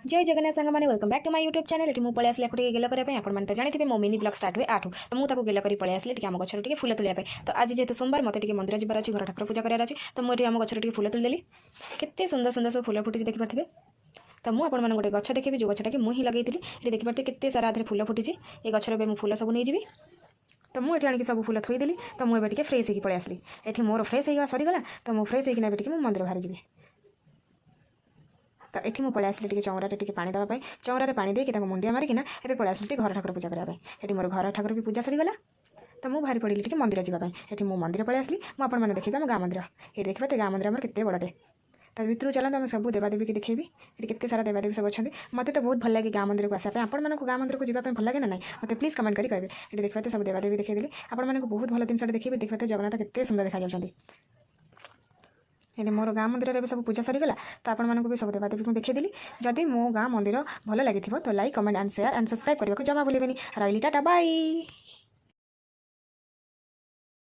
जय जगन्नाथ सांग मैंने welcome back to my YouTube channel. ये मुझे आसली आपको गेल करने आपण तो जानते मो मिनी ब्लॉग स्टार्ट हुए 8 तो मुझे गेल कर पलि आसली आम गचर टे फुल तुलिया तो आज जेहतु सोमवार मत मंदिर जबार अच्छी घर ठाकुर पूजा करार अच्छी तो मुझे आम गचर टे फुल तुलदेली केते सुंदर सुंदर सब फुल फुटी देखिपे। तो मुझे आपण गोटे गछ देखी जो गछटा कि मुझे लगे ये देखिपे केते सारा फुल फुटी ये गचर मुझे फुल सब नहीं तो मुझे आनिक सब फुल थोईदेली तो मुझे फ्रेश होकर पलि आसली ये मोर फ्रेश होगा सरीगला तो मुझे फ्रेश होकर मुझे मंदिर बाहर जी तो ये मुझे पलि आसली चौरा टे पानी देवाई चौरा पानी देकी मुंडिया मारिकिना ए पलि आसली घर ठाकुर पूजा करने ये मोर घर ठाकुर भी पूजा सरीगला तो मुझे बाहरी पड़ी मंदिर जावाई ये मुझे मंदिर पलि आसली मुझे देखिए आम गाँ मंदिर ये देखिए गाँ मंदिर आम के बड़े तो भितर चलते आम सब देवादेवी की देखी ये केते सारा देवादेवी सब अच्छे मत तो बहुत भल लगे गाँ मंदिर को आसापे आपण गाँ मंदिर को जावाई भल लगे ना ना मत प्लीज कमेंट करें ये देखिए सब देवादेवी देखी आपण बहुत भल जिन देखिए देखिए जगन्नाथ केते सुंदर देखा जाती ये मोर गाँ मंदिर सब पूजा सरीगला तो आपण भी सब देवादेवी को देखीदेली। जदि मो गाँ मंदिर भल लगी तो like comment and share and subscribe करने को जमा भूलें। रही टाटा बाय।